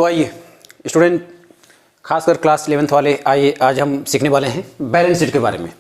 तो आइए स्टूडेंट, खासकर क्लास 11th वाले, आइए आज हम सीखने वाले हैं बैलेंस शीट के बारे में।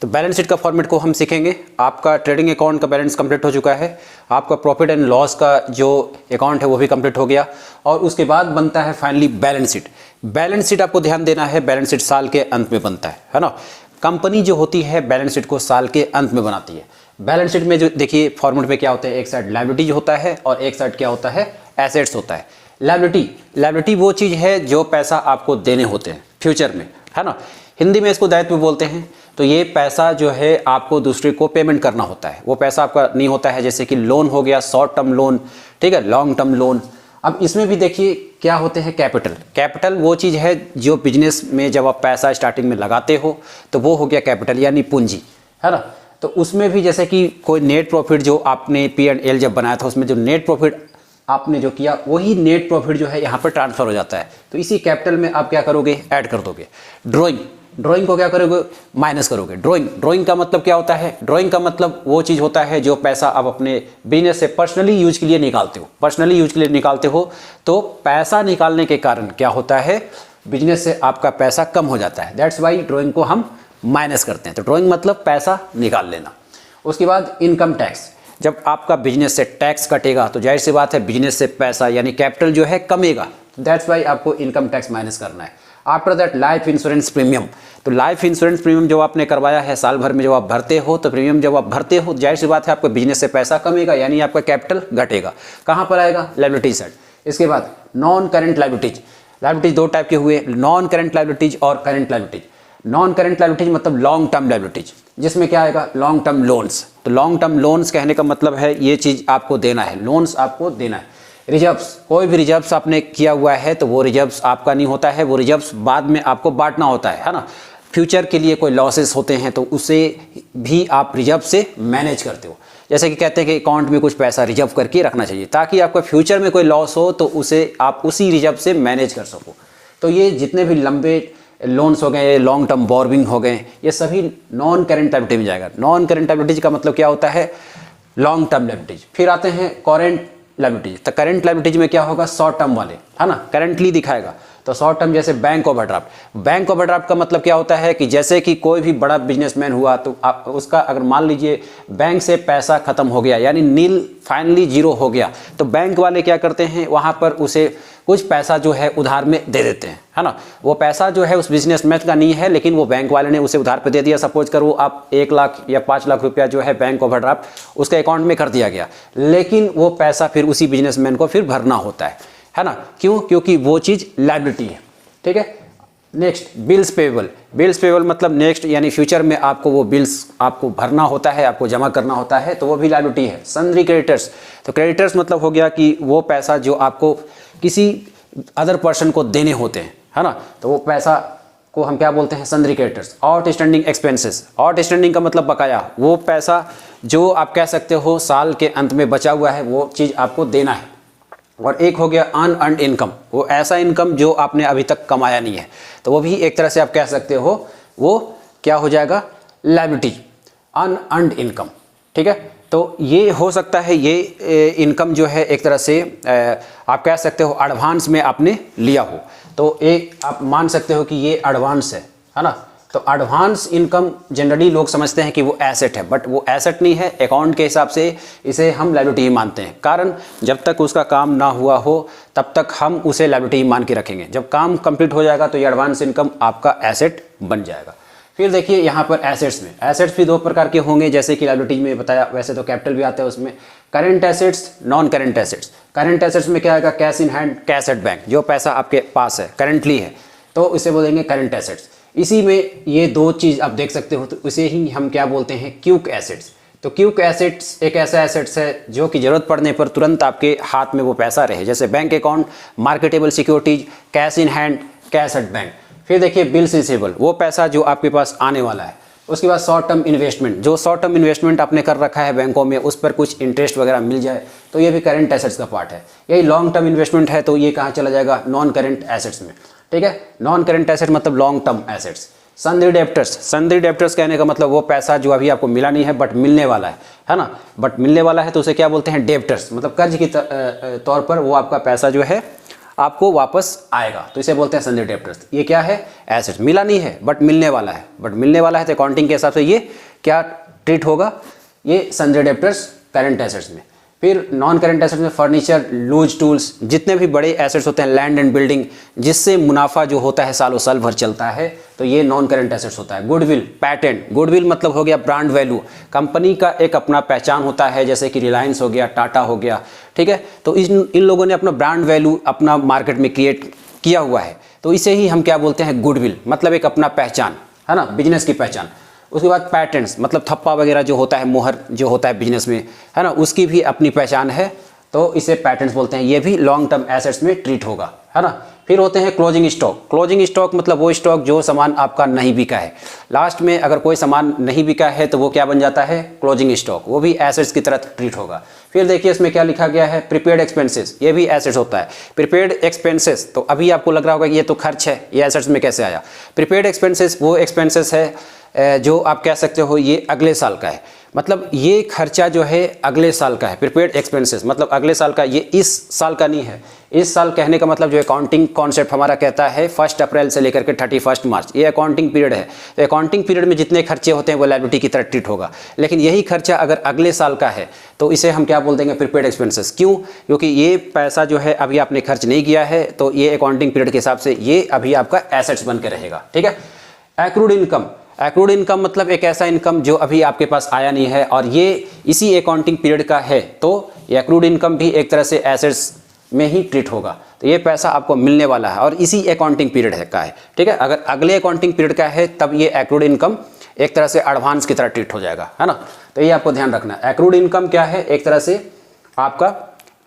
तो बैलेंस शीट का फॉर्मेट को हम सीखेंगे। आपका ट्रेडिंग अकाउंट का बैलेंस कंप्लीट हो चुका है, आपका प्रॉफिट एंड लॉस का जो अकाउंट है वो भी कंप्लीट हो गया, और उसके बाद बनता है finally balance sheet. Balance sheet आपको ध्यान देना है, बैलेंस शीट साल के अंत में बनता है ना। कंपनी जो होती है बैलेंस शीट को साल के अंत में बनाती है। बैलेंस शीट में जो देखिए फॉर्मेट में क्या होता है, एक साइड लायबिलिटीज होता है और एक साइड क्या होता है, एसेट्स होता है। लायबिलिटी वो चीज़ है जो पैसा आपको देने होते हैं फ्यूचर में, है ना। हिंदी में इसको दायित्व बोलते हैं। तो ये पैसा जो है आपको दूसरे को पेमेंट करना होता है, वो पैसा आपका नहीं होता है। जैसे कि लोन हो गया, शॉर्ट टर्म लोन, ठीक है, लॉन्ग टर्म लोन। अब इसमें भी देखिए क्या होते हैं, कैपिटल वो चीज़ है जो बिजनेस में जब आप पैसा स्टार्टिंग में लगाते हो तो वो हो गया कैपिटल यानी पूंजी, है ना। तो उसमें भी जैसे कि कोई नेट प्रॉफिट जो आपने P&L जब बनाया था, उसमें जो नेट प्रॉफिट आपने जो किया वही नेट प्रॉफिट जो है यहाँ पर ट्रांसफर हो जाता है। तो इसी कैपिटल में आप क्या करोगे, ऐड कर दोगे। ड्राइंग को क्या करोगे, माइनस करोगे। ड्राइंग का मतलब क्या होता है, ड्राइंग का मतलब वो चीज़ होता है जो पैसा आप अपने बिजनेस से पर्सनली यूज के लिए निकालते हो। तो पैसा निकालने के कारण क्या होता है, बिजनेस से आपका पैसा कम हो जाता है। दैट्स वाई ड्राइंग को हम माइनस करते हैं। तो ड्राइंग मतलब पैसा निकाल लेना। उसके बाद इनकम टैक्स, जब आपका बिजनेस से टैक्स कटेगा तो जाहिर सी बात है बिजनेस से पैसा यानी कैपिटल जो है कमेगा। दैट्स वाई आपको इनकम टैक्स माइनस करना है। After that life insurance premium. तो लाइफ इंश्योरेंस प्रीमियम जो आपने करवाया है साल भर में जब आप भरते हो, तो प्रीमियम जब आप भरते हो जाहिर सी बात है आपका बिजनेस से पैसा कमेगा यानी आपका कैपिटल घटेगा। कहाँ पर आएगा, लायबिलिटीज साइड। इसके बाद नॉन करेंट लायबिलिटीज दो टाइप के हुए, नॉन करेंट लायबिलिटीज और current liabilities. Non current liabilities मतलब लॉन्ग टर्म लायबिलिटीज, जिसमें क्या आएगा, लॉन्ग टर्म लोन्स। तो लॉन्ग टर्म लोन्स कहने का मतलब है ये चीज़ आपको देना है, लोन्स आपको देना है। रिजर्व्स, कोई भी रिजर्व्स आपने किया हुआ है तो वो रिजर्व्स आपका नहीं होता है, वो रिजर्व्स बाद में आपको बांटना होता है ना। फ्यूचर के लिए कोई लॉसेस होते हैं तो उसे भी आप रिजर्व से मैनेज करते हो। जैसे कि कहते हैं कि अकाउंट में कुछ पैसा रिजर्व करके रखना चाहिए ताकि आपका फ्यूचर में कोई लॉस हो तो उसे आप उसी रिजर्व से मैनेज कर सको। तो ये जितने भी लंबे लोन्स हो गए, लॉन्ग टर्म बोरविंग हो गए, ये सभी नॉन करेंट लायबिलिटी में जाएगा। नॉन करेंट लायबिलिटीज का मतलब क्या होता है, लॉन्ग टर्म लायबिलिटीज। फिर आते हैं करेंट लायबिलिटीज। तो करेंट लायबिलिटीज में क्या होगा, शॉर्ट टर्म वाले, है ना, करेंटली दिखाएगा। तो शॉर्ट टर्म जैसे बैंक ओवरड्राफ्ट। बैंक ओवरड्राफ्ट का मतलब क्या होता है कि जैसे कि कोई भी बड़ा बिजनेसमैन हुआ तो आप उसका अगर मान लीजिए बैंक से पैसा खत्म हो गया यानी नील फाइनली जीरो हो गया, तो बैंक वाले क्या करते हैं, वहाँ पर उसे कुछ पैसा जो है उधार में दे देते हैं, है ना। वो पैसा जो है उस बिजनेसमैन का नहीं है लेकिन वो बैंक वाले ने उसे उधार पे दे दिया। सपोज करो आप 1 लाख या 5 लाख रुपया जो है बैंक ओवरड्राफ्ट उसके अकाउंट में कर दिया गया, लेकिन वो पैसा फिर उसी बिजनेसमैन को फिर भरना होता है ना। क्यों, क्योंकि वो चीज़ लायबिलिटी है, ठीक है। नेक्स्ट बिल्स पेबल मतलब नेक्स्ट यानी फ्यूचर में आपको वो बिल्स आपको भरना होता है, आपको जमा करना होता है, तो वो भी लायबिलिटी है। सन्ड्री क्रेडिटर्स, तो क्रेडिटर्स मतलब हो गया कि वो पैसा जो आपको किसी अदर पर्सन को देने होते हैं, है ना, तो वो पैसा को हम क्या बोलते हैं, sundry creditors. Outstanding expenses, outstanding का मतलब बकाया, वो पैसा जो आप कह सकते हो साल के अंत में बचा हुआ है वो चीज़ आपको देना है। और एक हो गया अनअर्न्ड इनकम, वो ऐसा इनकम जो आपने अभी तक कमाया नहीं है, तो वो भी एक तरह से आप कह सकते हो वो क्या हो जाएगा, लायबिलिटी, अनअर्न्ड इनकम, ठीक है। तो ये हो सकता है ये इनकम जो है एक तरह से आप कह सकते हो एडवांस में आपने लिया हो, तो एक आप मान सकते हो कि ये एडवांस है ना। तो एडवांस इनकम जनरली लोग समझते हैं कि वो एसेट है, बट वो एसेट नहीं है। अकाउंट के हिसाब से इसे हम लायबिलिटी ही मानते हैं, कारण जब तक उसका काम ना हुआ हो तब तक हम उसे लायबिलिटी ही मान के रखेंगे। जब काम कंप्लीट हो जाएगा तो ये एडवांस इनकम आपका एसेट बन जाएगा। फिर देखिए यहाँ पर एसेट्स में, एसेट्स भी दो प्रकार के होंगे जैसे कि लायबिलिटी में बताया, वैसे तो कैपिटल भी आता है उसमें। Current assets, non current assets. Current assets में क्या आएगा, cash in hand, cash at bank, जो पैसा आपके पास है करेंटली है, तो इसे बोलेंगे करेंट एसेट्स। इसी में ये दो चीज़ आप देख सकते हो, तो इसे ही हम क्या बोलते हैं, क्विक एसेट्स। तो क्विक एसेट्स एक ऐसा एसेट्स है जो कि जरूरत पड़ने पर तुरंत आपके हाथ में वो पैसा रहे, जैसे bank account, marketable securities, cash in hand, cash at bank. फिर देखिए बिल्स रिसीवेबल, वो पैसा जो आपके पास आने वाला है। उसके बाद शॉर्ट टर्म इन्वेस्टमेंट, जो शॉर्ट टर्म इन्वेस्टमेंट आपने कर रखा है बैंकों में, उस पर कुछ इंटरेस्ट वगैरह मिल जाए तो ये भी करेंट एसेट्स का पार्ट है। यही लॉन्ग टर्म इन्वेस्टमेंट है तो ये कहाँ चला जाएगा, नॉन करेंट एसेट्स में, ठीक है। नॉन करेंट एसेट मतलब long term assets. Sundry debtors कहने का मतलब वो पैसा जो अभी आपको मिला नहीं है बट मिलने वाला है ना, बट मिलने वाला है तो उसे क्या बोलते हैं, डेप्टर्स, मतलब कर्ज की तौर पर वो आपका पैसा जो है आपको वापस आएगा, तो इसे बोलते हैं सन्ड्री डेब्टर्स। ये क्या है? एसेट्स। मिला नहीं है बट मिलने वाला है, तो अकाउंटिंग के हिसाब से ये क्या ट्रीट होगा? ये सन्ड्री डेब्टर्स करंट एसेट्स में। फिर नॉन करंट एसेट्स में फर्नीचर, लूज टूल्स, जितने भी बड़े एसेट्स होते हैं, लैंड एंड बिल्डिंग, जिससे मुनाफा जो होता है सालों साल भर चलता है, तो ये नॉन करंट एसेट्स होता है। गुडविल, पैटेंट, गुडविल मतलब हो गया ब्रांड वैल्यू, कंपनी का एक अपना पहचान होता है, जैसे कि रिलायंस हो गया, टाटा हो गया, ठीक है। तो इन लोगों ने अपना ब्रांड वैल्यू अपना मार्केट में क्रिएट किया हुआ है, तो इसे ही हम क्या बोलते हैं? गुडविल, मतलब एक अपना पहचान, है ना, बिजनेस की पहचान। उसके बाद पैटेंट्स, मतलब थप्पा वगैरह जो होता है, मोहर जो होता है बिजनेस में, है ना, उसकी भी अपनी पहचान है, तो इसे पैटेंट्स बोलते हैं। ये भी लॉन्ग टर्म एसेट्स में ट्रीट होगा, है ना। फिर होते हैं क्लोजिंग स्टॉक। क्लोजिंग स्टॉक मतलब वो स्टॉक जो सामान आपका नहीं बिका है, लास्ट में अगर कोई सामान नहीं बिका है तो वो क्या बन जाता है? Closing stock. वो भी एसेट्स की तरह ट्रीट होगा। फिर देखिए इसमें क्या लिखा गया है? प्रीपेड एक्सपेंसेस, ये भी एसेट्स होता है। प्रीपेड एक्सपेंसेस, तो अभी आपको लग रहा होगा कि ये तो खर्च है, ये एसेट्स में कैसे आया? प्रीपेड एक्सपेंसेस वो एक्सपेंसेस है जो आप कह सकते हो ये अगले साल का है, मतलब ये खर्चा जो है अगले साल का है। प्रीपेड एक्सपेंसेस मतलब अगले साल का, ये इस साल का नहीं है। इस साल कहने का मतलब जो अकाउंटिंग कॉन्सेप्ट हमारा कहता है 1 अप्रैल से लेकर के 31 मार्च, ये अकाउंटिंग पीरियड है। तो अकाउंटिंग पीरियड में जितने खर्चे होते हैं वो लायबिलिटी की तरह ट्रीट होगा, लेकिन यही खर्चा अगर अगले साल का है तो इसे हम क्या बोल देंगे? Prepaid expenses. क्यों? क्योंकि ये पैसा जो है अभी आपने खर्च नहीं किया है, तो ये अकाउंटिंग पीरियड के हिसाब से ये अभी आपका एसेट्स बन के रहेगा, ठीक है। एक्रूड इनकम, एक्रूड इनकम मतलब एक ऐसा इनकम जो अभी आपके पास आया नहीं है और ये इसी अकाउंटिंग पीरियड का है, तो ये एक्रूड इनकम भी एक तरह से एसेट्स में ही ट्रीट होगा। तो ये पैसा आपको मिलने वाला है और इसी अकाउंटिंग पीरियड का है, ठीक है। अगर अगले अकाउंटिंग पीरियड का है तब ये एक्रूड इनकम एक तरह से एडवांस की तरह ट्रीट हो जाएगा, है ना। तो ये आपको ध्यान रखना है। एक्रूड इनकम क्या है? एक तरह से आपका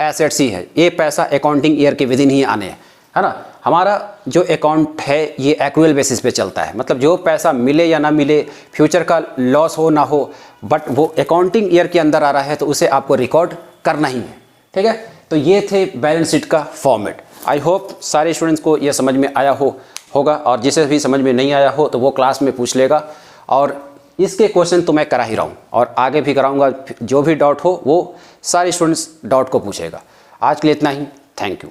एसेट्स ही है। ये पैसा अकाउंटिंग ईयर के विदिन ही आने हैं, है ना। हमारा जो अकाउंट है ये एक्रूअल बेसिस पे चलता है, मतलब जो पैसा मिले या ना मिले, फ्यूचर का लॉस हो ना हो, बट वो अकाउंटिंग ईयर के अंदर आ रहा है तो उसे आपको रिकॉर्ड करना ही है, ठीक है। तो ये थे बैलेंस शीट का फॉर्मेट। आई होप सारे स्टूडेंट्स को ये समझ में आया होगा, और जिसे भी समझ में नहीं आया हो तो वो क्लास में पूछ लेगा, और इसके क्वेश्चन तो मैं करा ही रहा हूँ और आगे भी कराऊँगा। जो भी डाउट हो वो सारे स्टूडेंट्स डाउट को पूछेगा। आज के लिए इतना ही, थैंक यू।